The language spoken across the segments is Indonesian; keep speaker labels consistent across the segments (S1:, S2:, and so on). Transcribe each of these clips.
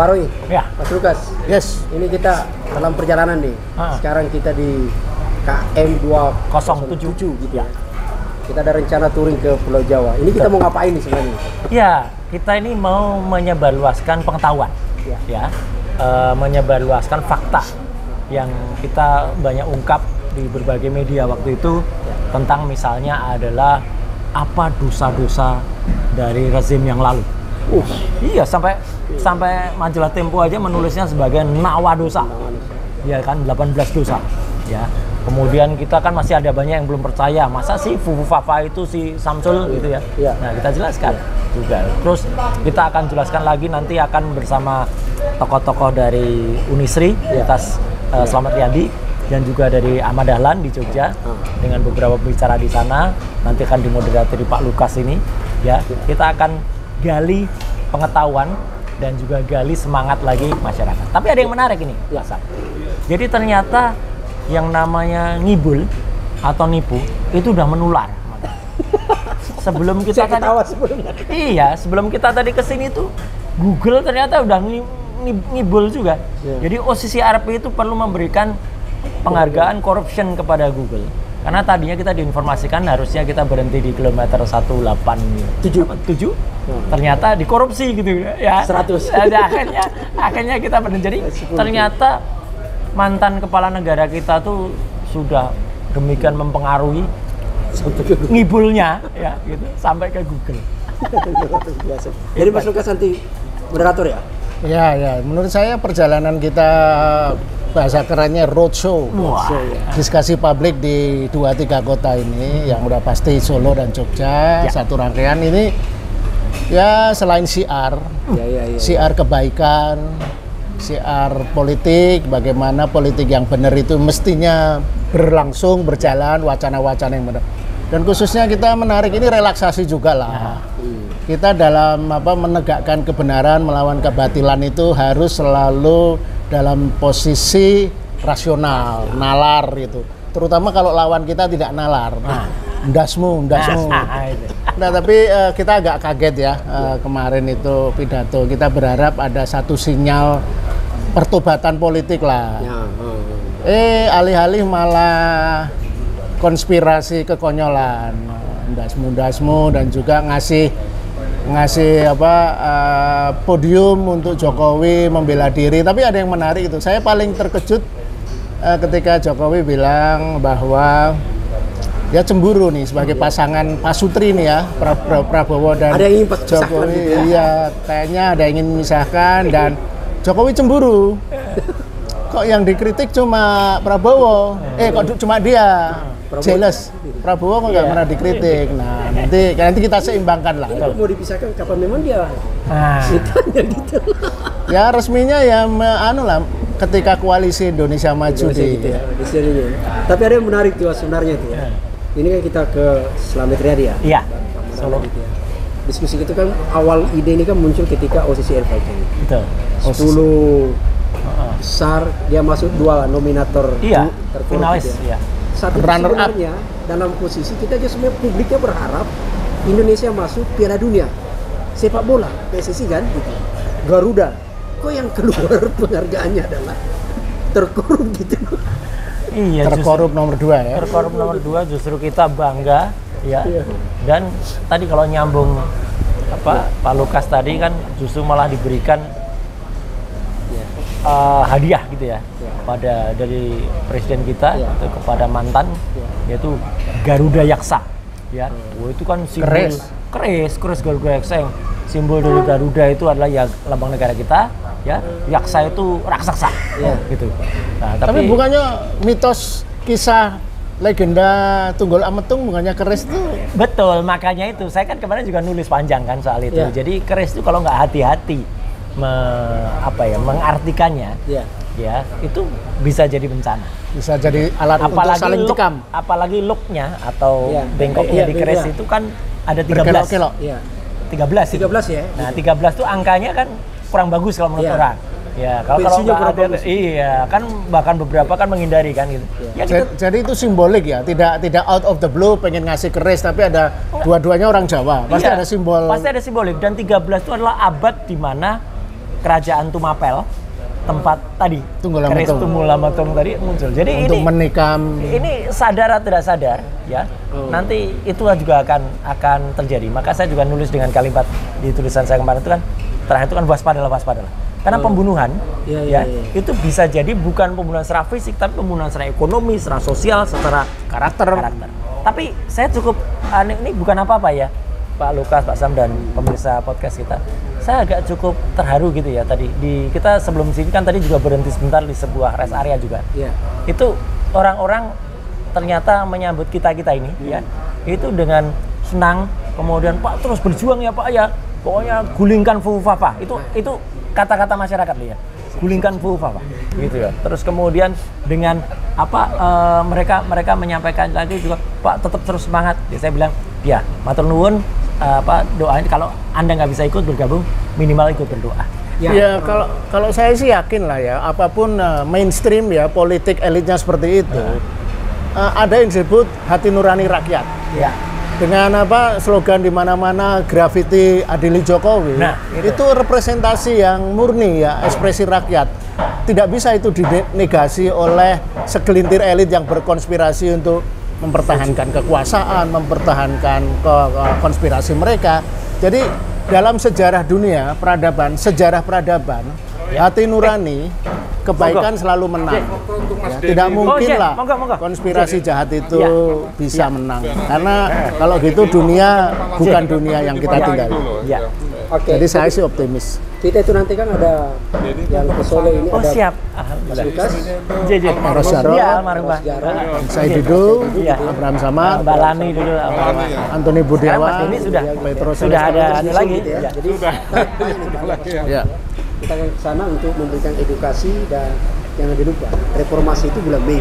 S1: Pak Roy,
S2: Ya.
S1: Mas Lukas.
S3: Yes.
S1: Ini kita dalam perjalanan nih. Sekarang kita di KM 207 gitu ya. Kita ada rencana touring ke Pulau Jawa. Ini kita mau ngapain nih sebenarnya?
S2: Ya, kita ini mau menyebarluaskan pengetahuan, menyebarluaskan fakta yang kita banyak ungkap di berbagai media waktu itu tentang misalnya adalah apa dosa-dosa dari rezim yang lalu. Iya, sampai majalah Tempo aja menulisnya sebagai nawa dosa. Ya kan, 18 dosa. Ya. Kemudian kita kan masih ada banyak yang belum percaya. Masa sih Fufu Fafa itu si Samsul gitu ya. Nah, kita jelaskan juga. Terus kita akan jelaskan lagi nanti akan bersama tokoh-tokoh dari Unisri, Universitas Slamet Riyadi, dan juga dari Ahmad Dahlan di Jogja dengan beberapa pembicara di sana. Nanti akan dimoderatori Pak Lukas ini. Ya, kita akan gali pengetahuan dan juga gali semangat lagi masyarakat. Tapi ada yang menarik ini, Hasan. Jadi ternyata yang namanya ngibul atau nipu itu udah menular. Sebelum kita sebelum kita tadi kesini tuh Google ternyata udah ngibul juga. Jadi OCC RP itu perlu memberikan penghargaan corruption kepada Google. Karena tadinya kita diinformasikan harusnya kita berhenti di kilometer 187. Ternyata dikorupsi gitu ya.
S1: 100.
S2: Akhirnya kita berhenti. Jadi ternyata mantan kepala negara kita tuh sudah demikian mempengaruhi ngibulnya ya gitu sampai ke Google.
S1: Jadi Mas Lukas nanti moderator ya?
S3: Ya, menurut saya perjalanan kita bahasa kerennya roadshow. Diskusi publik di 2-3 kota ini yang udah pasti Solo dan Jogja, satu rangkaian ini ya selain siar, siar kebaikan, siar politik, bagaimana politik yang benar itu mestinya berlangsung, berjalan, wacana-wacana yang benar. Dan khususnya kita menarik ini relaksasi juga lah. Kita dalam menegakkan kebenaran melawan kebatilan itu harus selalu dalam posisi rasional, nalar gitu. Terutama kalau lawan kita tidak nalar. Ndasmu. Nah, tapi kita agak kaget ya kemarin itu pidato. Kita berharap ada satu sinyal pertobatan politik lah. Alih-alih malah konspirasi kekonyolan, ndasmu dan juga ngasih podium untuk Jokowi membela diri. Tapi ada yang menarik itu. Saya paling terkejut ketika Jokowi bilang bahwa dia cemburu nih sebagai pasangan Pasutri nih ya, Prabowo dan
S1: ada yang ingin
S3: Jokowi. Iya, kayaknya ada yang ingin memisahkan dan Jokowi cemburu. Kok yang dikritik cuma Prabowo? Kok cuma dia? Jelas. Prabowo kok nggak pernah dikritik. Nah, nanti kita seimbangkan lah.
S1: Kalau mau dipisahkan kapan memang dia? Gitu.
S3: Ya resminya ya ketika koalisi Indonesia Maju
S1: gitu ya. Tapi ada yang menarik tuh sebenarnya tuh. Ini kan kita ke Slamet Riyadi ya.
S2: Iya. Solo.
S1: Gitu ya. Diskusi itu kan awal ide ini kan muncul ketika OCC RP.
S2: Betul.
S1: 10 besar dia masuk 2 nominator
S2: finalis ya.
S1: Satu sebenarnya dalam posisi kita aja semua publiknya berharap Indonesia masuk Piala Dunia sepak bola PSSI kan gitu. Garuda kok yang keluar penghargaannya adalah terkorup gitu.
S3: Iya, terkorup nomor 2 ya.
S2: Terkorup nomor 2 justru kita bangga ya. Dan tadi kalau nyambung Pak Lukas tadi kan justru malah diberikan hadiah gitu ya pada dari presiden kita itu kepada mantan yaitu Garuda Yaksa ya. Itu kan simbol keris Garuda Yaksa. Yang simbol dari Garuda itu adalah ya lambang negara kita ya. Yaksa itu raksasa gitu. Nah, tapi
S3: bukannya mitos kisah legenda Tunggul Ametung bukannya keris itu?
S2: Betul, makanya itu saya kan kemarin juga nulis panjang kan soal itu. Jadi keris itu kalau nggak hati-hati mengartikannya ya itu bisa jadi bencana,
S3: bisa jadi alat untuk saling tikam.
S2: Apalagi looknya atau bengkoknya di keris itu kan ada 13 ya. Nah 13 tuh angkanya kan kurang bagus kalau menurut orang ya. Kalau ada kan bahkan beberapa kan menghindari kan gitu
S3: jadi itu simbolik ya, tidak out of the blue pengen ngasih keris, tapi ada dua-duanya orang Jawa pasti ada simbolik.
S2: Dan 13 itu adalah abad di mana kerajaan Tumapel, tempat tadi keris Tumulametung tadi muncul. Jadi
S3: untuk menikam.
S2: Ini sadar atau tidak sadar, ya. Nanti itulah juga akan terjadi. Maka saya juga nulis dengan kalimat di tulisan saya kemarin itu kan, terakhir itu kan waspadalah. Karena pembunuhan, itu bisa jadi bukan pembunuhan secara fisik, tapi pembunuhan secara ekonomi, secara sosial, secara karakter. Tapi saya cukup, ini bukan apa-apa ya, Pak Lukas, Pak Sam, dan pemirsa podcast kita. Saya agak cukup terharu gitu ya tadi. Kita sebelum sini kan tadi juga berhenti sebentar di sebuah rest area juga. Itu orang-orang ternyata menyambut kita ini, ya, itu dengan senang. Kemudian Pak terus berjuang ya Pak ya. Pokoknya gulingkan Fufafa. Itu kata-kata masyarakat ya, gulingkan Fufafa gitu ya. Terus kemudian dengan mereka menyampaikan lagi juga, Pak tetap terus semangat ya. Saya bilang ya matur nuwun, doain kalau Anda nggak bisa ikut bergabung, minimal ikut berdoa.
S3: Ya kalau saya sih yakin lah ya, apapun mainstream ya politik elitnya seperti itu, ada yang disebut hati nurani rakyat. Dengan slogan di mana-mana grafiti adili Jokowi, itu representasi yang murni ya, ekspresi rakyat. Tidak bisa itu dinegasi oleh segelintir elit yang berkonspirasi untuk mempertahankan kekuasaan, mempertahankan konspirasi mereka. Jadi dalam sejarah dunia sejarah peradaban, hati nurani kebaikan selalu menang. Tidak mungkin lah konspirasi jahat itu bisa menang. Karena kalau gitu dunia bukan dunia yang kita tinggali. Jadi saya sih optimis.
S1: Kita itu nanti kan ada yang ke Solo ini ada
S2: siap.
S1: Mas Lukas,
S3: Ros Jarot, saya Didu, Abraham Samad,
S2: Mbak Lani dulu,
S3: Antoni Budiawan,
S2: Petrus sudah ada lagi.
S1: Jadi kita ke sana untuk memberikan edukasi, dan jangan dilupa reformasi itu bulan Mei.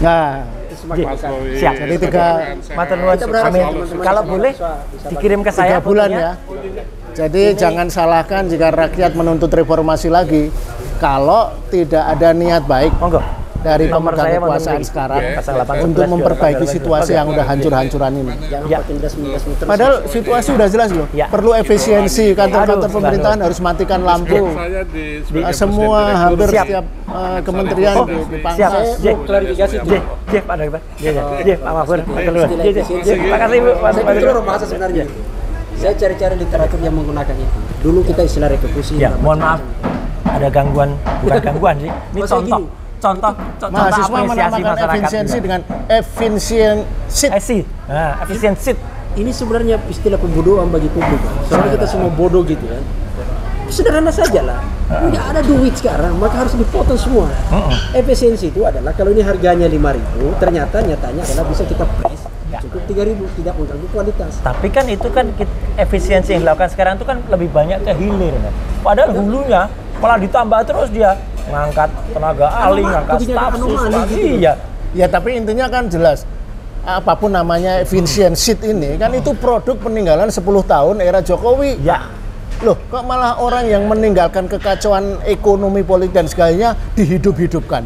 S3: Nah,
S1: itu semakin
S2: siap.
S3: Jadi 3
S2: matur nuwun. Kalau boleh dikirim ke saya
S3: 3 bulan ya. Jadi jangan salahkan jika rakyat menuntut reformasi lagi kalau tidak ada niat baik dari pemegang kekuasaan sekarang untuk memperbaiki situasi yang udah hancur-hancuran ini. Padahal situasi udah jelas loh. Perlu efisiensi, kantor-kantor pemerintahan harus matikan lampu. Semua hampir setiap kementerian dipangkas.
S1: Klarifikasi
S2: Jeff ada Pak. Jeff, Pak Mahfud. Makasih Bu.
S1: Itu orang bahasa sebenarnya. Saya cari-cari literatur yang menggunakan itu. Dulu kita istilah revolusi.
S2: Ya, mohon maaf. Ada gangguan, bukan gangguan sih. Ini contoh
S3: mahasiswa menamakan efisiensi dengan efisiensi.
S2: Efisiensi.
S1: Ini sebenarnya istilah pembodohan bagi publik. Soalnya kita semua bodoh gitu kan. Sederhana saja lah. Nggak ada duit sekarang, maka harus dipotong semua. Efisiensi itu adalah kalau ini harganya 5.000, ternyata nyatanya adalah bisa kita price cukup 3.000, tidak mengganggu kualitas.
S2: Tapi kan itu kan efisiensi yang dilakukan sekarang itu kan lebih banyak ke hilir kan. Padahal hulunya malah ditambah terus dia ngangkat tenaga ahli, ngangkat staf gitu.
S3: Ya tapi intinya kan jelas, apapun namanya efisiensi ini kan itu produk peninggalan 10 tahun era Jokowi. Loh, kok malah orang yang meninggalkan kekacauan ekonomi, politik dan segalanya dihidup-hidupkan?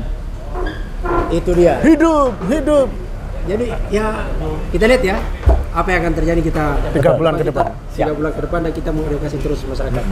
S1: Itu dia.
S3: Hidup.
S1: Jadi ya kita lihat ya apa yang akan terjadi kita
S3: 3 bulan ke depan.
S1: 3 bulan ke depan, dan kita mau edukasi terus masyarakat.